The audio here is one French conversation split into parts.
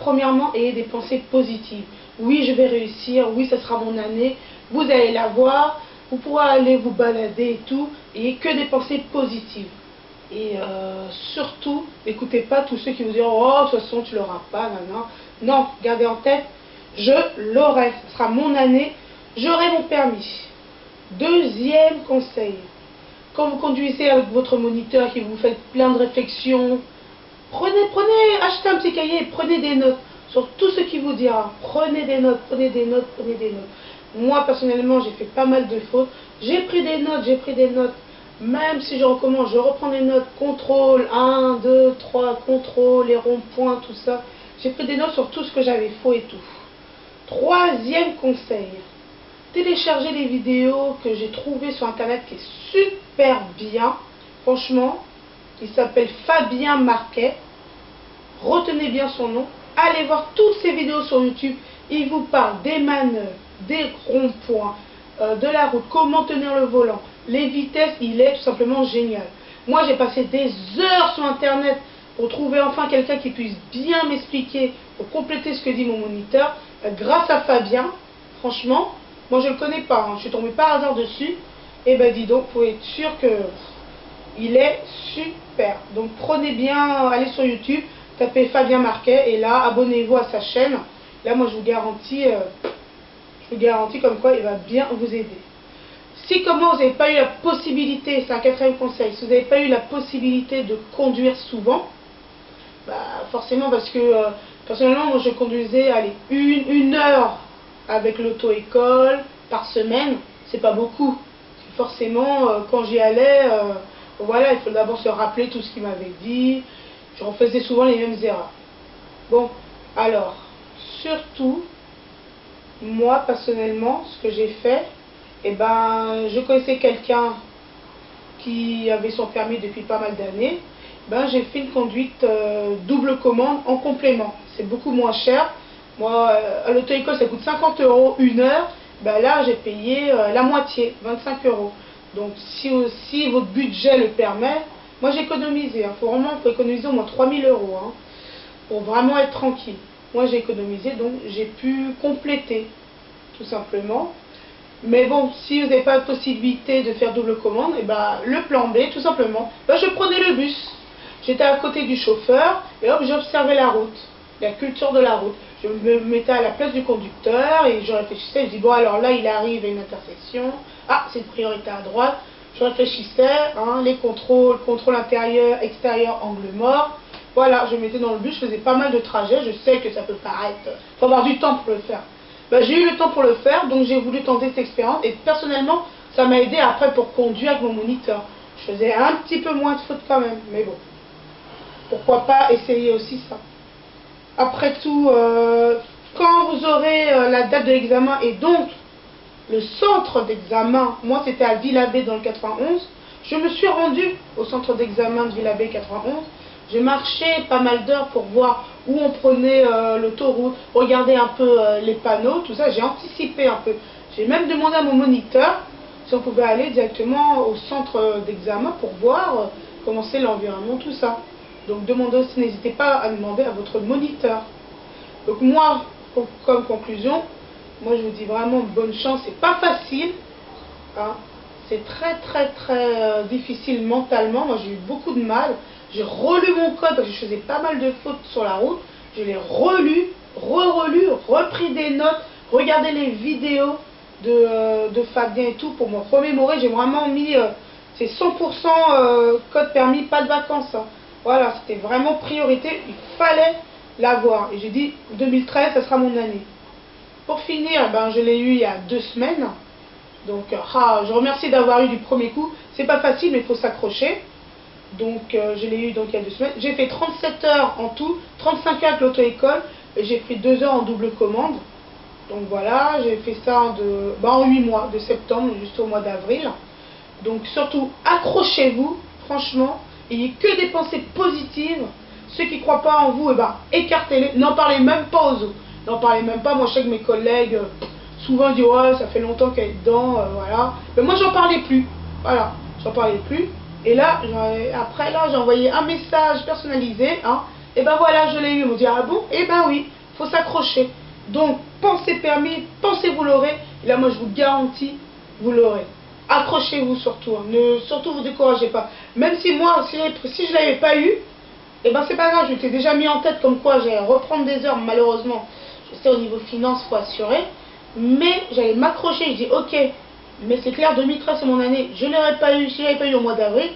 premièrement, ayez des pensées positives. Oui, je vais réussir, oui, ça sera mon année, vous allez la voir, vous pourrez aller vous balader et tout, et que des pensées positives. Et surtout, n'écoutez pas tous ceux qui vous diront « Oh, de toute façon, tu l'auras pas, non. » Non, gardez en tête, je l'aurai, ce sera mon année, j'aurai mon permis. Deuxième conseil, quand vous conduisez avec votre moniteur, qui vous fait plein de réflexions, achetez un petit cahier et prenez des notes sur tout ce qu'il vous dira. Prenez des notes. Moi, personnellement, j'ai fait pas mal de fautes. J'ai pris des notes. Même si je recommence, je reprends des notes. Contrôle, 1, 2, 3, contrôle, les ronds-points, tout ça. J'ai pris des notes sur tout ce que j'avais faux et tout. Troisième conseil, téléchargez les vidéos que j'ai trouvées sur internet qui est super bien. Franchement, il s'appelle Fabien Marquet. Retenez bien son nom. Allez voir toutes ces vidéos sur YouTube. Il vous parle des manœuvres, des ronds-points, de la route, comment tenir le volant, les vitesses. Il est tout simplement génial. Moi, j'ai passé des heures sur internet pour trouver enfin quelqu'un qui puisse bien m'expliquer, pour compléter ce que dit mon moniteur. Grâce à Fabien, franchement, moi je ne le connais pas, je suis tombée par hasard dessus. Et ben dis donc, vous pouvez être sûr que il est super. Donc prenez bien, allez sur YouTube, tapez Fabien Marquet et là, abonnez-vous à sa chaîne. Là, moi je vous garantis comme quoi il va bien vous aider. Si comme moi vous n'avez pas eu la possibilité, c'est un quatrième conseil, si vous n'avez pas eu la possibilité de conduire souvent, bah forcément parce que personnellement moi je conduisais allez, une heure avec l'auto-école par semaine, c'est pas beaucoup. Forcément quand j'y allais, voilà, il faut d'abord se rappeler tout ce qu'il m'avait dit, je refaisais souvent les mêmes erreurs. Bon, alors, surtout, moi personnellement, ce que j'ai fait, eh ben, je connaissais quelqu'un qui avait son permis depuis pas mal d'années. Ben, j'ai fait une conduite double commande en complément. C'est beaucoup moins cher. Moi, à l'auto-école, ça coûte 50 € une heure. Ben là, j'ai payé la moitié, 25 €. Donc, si aussi votre budget le permet, moi j'ai économisé. Faut vraiment économiser au moins 3000 € pour vraiment être tranquille. Moi, j'ai économisé, donc j'ai pu compléter, tout simplement. Mais bon, si vous n'avez pas de possibilité de faire double commande, et ben, le plan B, tout simplement, ben, je prenais le bus. J'étais à côté du chauffeur et hop, j'observais la route, la culture de la route. Je me mettais à la place du conducteur et je réfléchissais. Je dis, bon, alors là, il arrive à une intersection. Ah, c'est une priorité à droite. Je réfléchissais, les contrôles, contrôle intérieur, extérieur, angle mort. Voilà, je me mettais dans le bus, je faisais pas mal de trajets. Je sais que ça peut paraître, il faut avoir du temps pour le faire. Ben, j'ai eu le temps pour le faire, donc j'ai voulu tenter cette expérience. Et personnellement, ça m'a aidé après pour conduire avec mon moniteur. Je faisais un petit peu moins de fautes quand même, mais bon. Pourquoi pas essayer aussi ça. Après tout, quand vous aurez la date de l'examen et donc le centre d'examen, moi c'était à Villabé dans le 91, je me suis rendue au centre d'examen de Villabé 91. J'ai marché pas mal d'heures pour voir où on prenait l'autoroute, regarder un peu les panneaux, tout ça. J'ai anticipé un peu. J'ai même demandé à mon moniteur si on pouvait aller directement au centre d'examen pour voir comment c'est l'environnement, tout ça. Donc demandez aussi, n'hésitez pas à demander à votre moniteur. Donc moi, comme conclusion, moi je vous dis vraiment bonne chance. C'est pas facile, c'est très difficile mentalement. Moi j'ai eu beaucoup de mal. J'ai relu mon code parce que je faisais pas mal de fautes sur la route. Je l'ai relu, relu, repris des notes, regardé les vidéos de Fabien et tout pour me remémorer. J'ai vraiment mis, c'est 100% code permis, pas de vacances. Voilà, c'était vraiment priorité, il fallait l'avoir. Et j'ai dit, 2013, ça sera mon année. Pour finir, ben, je l'ai eu il y a 2 semaines. Donc, je remercie d'avoir eu du premier coup. C'est pas facile, mais il faut s'accrocher. Donc, je l'ai eu donc, il y a 2 semaines. J'ai fait 37 heures en tout, 35 heures avec l'auto-école. Et j'ai pris 2 heures en double commande. Donc voilà, j'ai fait ça en 8 mois, de septembre jusqu'au mois d'avril. Donc surtout, accrochez-vous, franchement. Il n'y a que des pensées positives. Ceux qui ne croient pas en vous, eh ben, écartez-les. N'en parlez même pas aux autres. N'en parlez même pas. Moi, je sais que mes collègues, souvent, disent ouais, ça fait longtemps qu'elle est dedans, voilà. Mais moi, j'en parlais plus. Voilà, j'en parlais plus. Et là, après, là, j'ai envoyé un message personnalisé. Et ben voilà, je l'ai eu. Ils m'ont dit, ah bon? Et ben oui, faut s'accrocher. Donc, pensez permis, pensez vous l'aurez. Et là, moi, je vous garantis, vous l'aurez. Accrochez-vous surtout. Hein. Surtout, vous découragez pas. Même si moi, si je l'avais pas eu, et ben c'est pas grave, je t'ai déjà mis en tête comme quoi j'allais reprendre des heures, malheureusement. Je sais, au niveau finance, faut assurer. Mais j'allais m'accrocher. Je dis, ok, mais c'est clair, 2013 c'est mon année. Je ne l'aurais pas eu, si je l'avais pas eu au mois d'avril,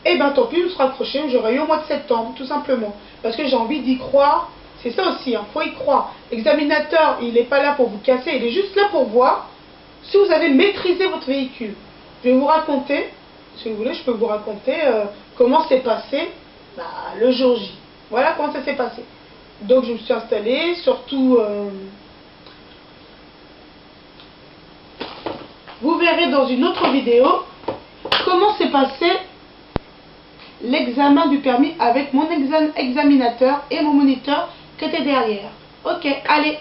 et ben tant pis, je serais accroché, j'aurais eu au mois de septembre, tout simplement. Parce que j'ai envie d'y croire. C'est ça aussi, hein, faut y croire. L'examinateur, il n'est pas là pour vous casser, il est juste là pour voir si vous avez maîtrisé votre véhicule. Je vais vous raconter, si vous voulez, je peux vous raconter comment s'est passé le jour J. Voilà comment ça s'est passé. Donc je me suis installée, surtout, vous verrez dans une autre vidéo comment s'est passé l'examen du permis avec mon examinateur et mon moniteur qui était derrière. Ok, allez,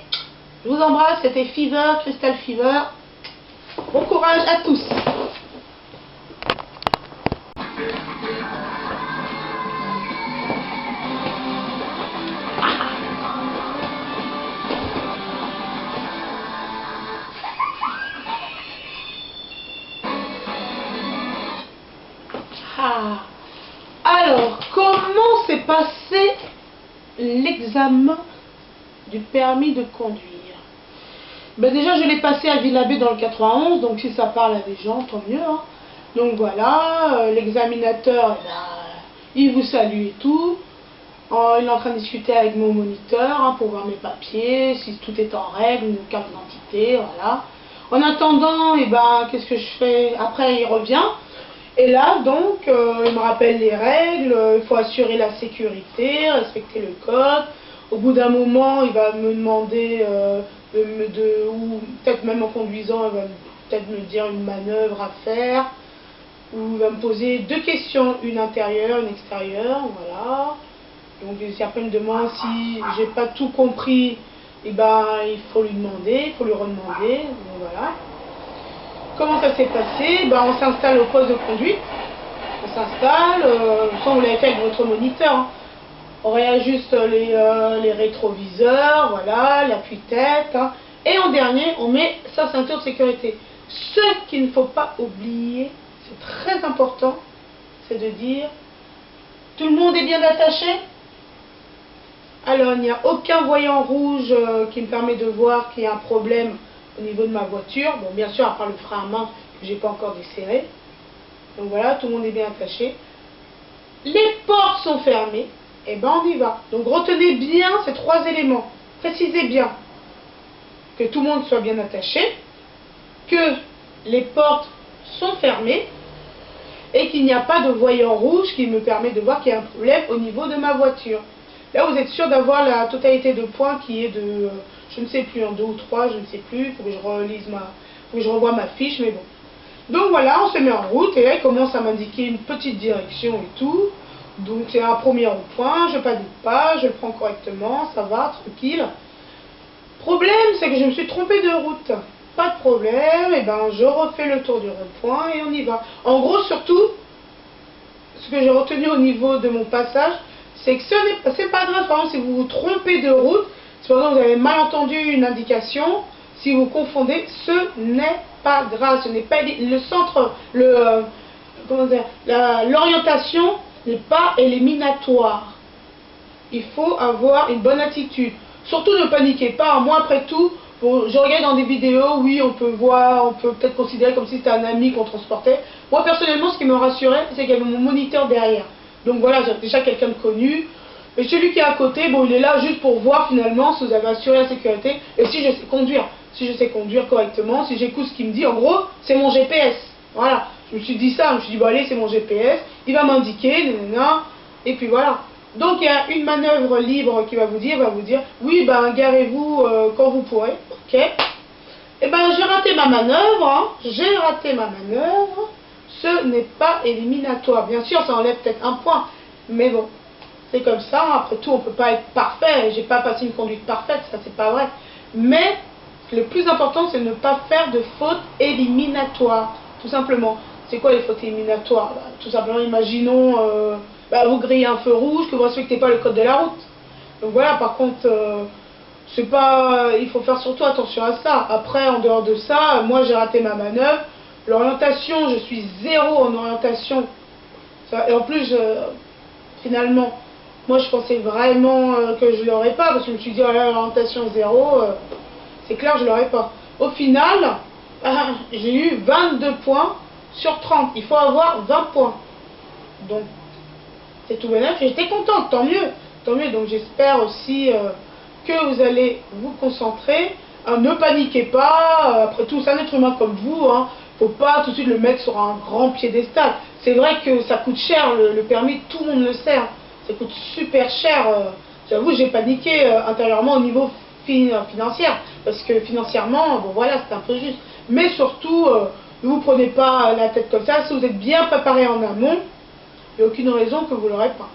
je vous embrasse, c'était Fever, Crystal Fever. Bon courage à tous. Alors, comment s'est passé l'examen du permis de conduire? Ben déjà, je l'ai passé à Villabé dans le 91, donc si ça parle à des gens, tant mieux. Hein. Donc voilà, l'examinateur, il vous salue et tout. Il est en train de discuter avec mon moniteur hein, pour voir mes papiers, si tout est en règle, une carte d'identité, voilà. En attendant, qu'est-ce que je fais? Après, il revient. Et là, donc, il me rappelle les règles, il faut assurer la sécurité, respecter le code. Au bout d'un moment, il va me demander, ou peut-être même en conduisant, il va peut-être me dire une manœuvre à faire. Ou il va me poser deux questions, une intérieure, une extérieure, voilà. Donc, si après il me demande si j'ai pas tout compris, il faut lui demander, il faut lui redemander, donc voilà. Comment ça s'est passé? On s'installe au poste de conduite. On s'installe, vous l'avez fait avec votre moniteur. Hein. On réajuste les rétroviseurs, voilà, l'appui-tête. Hein. Et en dernier, on met sa ceinture de sécurité. Ce qu'il ne faut pas oublier, c'est très important, c'est de dire tout le monde est bien attaché. Alors, il n'y a aucun voyant rouge qui me permet de voir qu'il y a un problème au niveau de ma voiture. Bon, bien sûr, à part le frein à main que j'ai pas encore desserré. Donc voilà, tout le monde est bien attaché. Les portes sont fermées. Et on y va. Donc retenez bien ces trois éléments. Précisez bien que tout le monde soit bien attaché, que les portes sont fermées et qu'il n'y a pas de voyant rouge qui me permet de voir qu'il y a un problème au niveau de ma voiture. Là, vous êtes sûr d'avoir la totalité de points qui est de, je ne sais plus, en 2 ou 3, je ne sais plus, il faut que je relise faut que je revoie ma fiche, mais bon. Donc voilà, on se met en route et là, il commence à m'indiquer une petite direction et tout. Donc c'est un premier rond-point, je panique pas, je le prends correctement, ça va, tranquille. Problème, c'est que je me suis trompée de route. Pas de problème, je refais le tour du rond-point et on y va. En gros, surtout, ce que j'ai retenu au niveau de mon passage, c'est que c'est pas grave, par exemple, si vous vous trompez de route, si par exemple vous avez mal entendu une indication, si vous confondez, ce n'est pas grave, ce n'est pas le centre, l'orientation n'est pas éliminatoire. Il faut avoir une bonne attitude. Surtout ne paniquez pas, moi après tout, je regarde dans des vidéos, oui, on peut peut-être considérer comme si c'était un ami qu'on transportait. Moi personnellement, ce qui me rassurait, c'est qu'il y avait mon moniteur derrière. Donc voilà, j'ai déjà quelqu'un de connu. Et celui qui est à côté, bon, il est là juste pour voir finalement si vous avez assuré la sécurité et si je sais conduire. Si je sais conduire correctement, si j'écoute ce qu'il me dit, en gros, c'est mon GPS. Voilà, je me suis dit ça, je me suis dit, bon allez, c'est mon GPS, il va m'indiquer, nanana, et puis voilà. Donc il y a une manœuvre libre qui va vous dire, oui, garez-vous quand vous pourrez, ok. Et j'ai raté ma manœuvre, hein. J'ai raté ma manœuvre. Ce n'est pas éliminatoire. Bien sûr, ça enlève peut-être un point, mais bon, c'est comme ça. Après tout, on ne peut pas être parfait. J'ai pas passé une conduite parfaite, ça c'est pas vrai. Mais le plus important, c'est de ne pas faire de fautes éliminatoires, tout simplement. C'est quoi les fautes éliminatoires? Tout simplement, imaginons, vous grillez un feu rouge, que vous ne respectez pas le code de la route. Donc voilà, par contre, c'est pas, il faut faire surtout attention à ça. Après, en dehors de ça, moi j'ai raté ma manœuvre. L'orientation, je suis zéro en orientation. Et en plus, finalement, moi je pensais vraiment que je l'aurais pas, parce que je me suis dit, oh là, l'orientation zéro, c'est clair, je l'aurais pas. Au final, j'ai eu 22 points sur 30. Il faut avoir 20 points. Donc, c'est tout bénef. J'étais contente, tant mieux. Tant mieux. Donc, j'espère aussi que vous allez vous concentrer. Ne paniquez pas. Après tout, c'est un être humain comme vous. Hein. Faut pas tout de suite le mettre sur un grand piédestal. C'est vrai que ça coûte cher, le permis, tout le monde le sait. Hein. Ça coûte super cher. J'avoue, j'ai paniqué intérieurement au niveau financier. Parce que financièrement, bon voilà, c'est un peu juste. Mais surtout, ne vous prenez pas la tête comme ça. Si vous êtes bien préparé en amont, il n'y a aucune raison que vous ne l'aurez pas.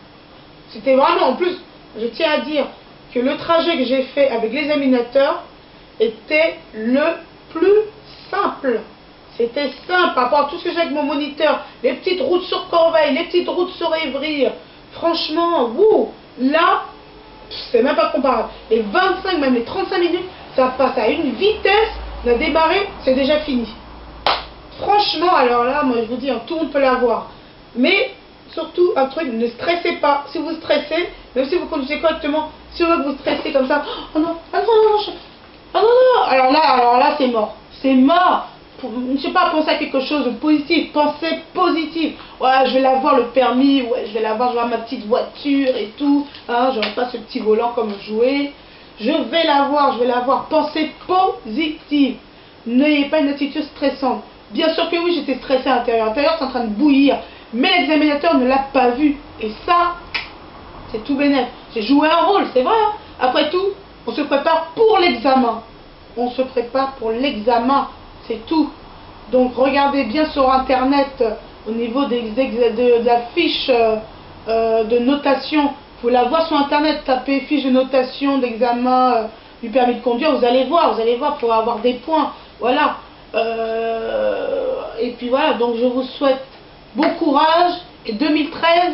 C'était vraiment, en plus, je tiens à dire que le trajet que j'ai fait avec l'examinateur était le plus simple. C'était simple par rapport à tout ce que j'ai avec mon moniteur. Les petites routes sur Corbeil, les petites routes sur Évry. Franchement, wouh, là, c'est même pas comparable. Les 25, même les 35 minutes, ça passe à une vitesse. On a démarré, c'est déjà fini. Franchement, alors là, moi je vous dis, hein, tout le monde peut l'avoir. Mais surtout, un truc, ne stressez pas. Si vous stressez, même si vous conduisez correctement, si vous stressez comme ça, oh non, ah non, non, non, ah non, non, alors là, c'est mort. C'est mort. Je ne sais pas, pensez à quelque chose de positif, pensez positif. Ouais, je vais l'avoir le permis, ouais, je vais l'avoir, je vais avoir ma petite voiture et tout. Hein, j'aurai pas ce petit volant comme jouet. Je vais l'avoir. Pensez positif. N'ayez pas une attitude stressante. Bien sûr que oui, j'étais stressée à l'intérieur. L'intérieur, c'est en train de bouillir. Mais l'examinateur ne l'a pas vu. Et ça, c'est tout bénef. J'ai joué un rôle, c'est vrai. Hein. Après tout, on se prépare pour l'examen. On se prépare pour l'examen. C'est tout. Donc regardez bien sur internet au niveau de la fiche de notation. Vous la voir sur internet, tapez fiche de notation d'examen du permis de conduire, vous allez voir pour avoir des points. Voilà. Et puis voilà, donc je vous souhaite bon courage. Et 2013,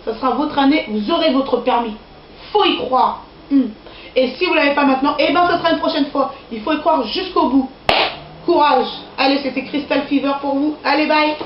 ça sera votre année, vous aurez votre permis. Faut y croire. Et si vous ne l'avez pas maintenant, eh ben ça sera une prochaine fois. Il faut y croire jusqu'au bout. Courage. Allez, c'était Crystal Fever pour vous. Allez, bye.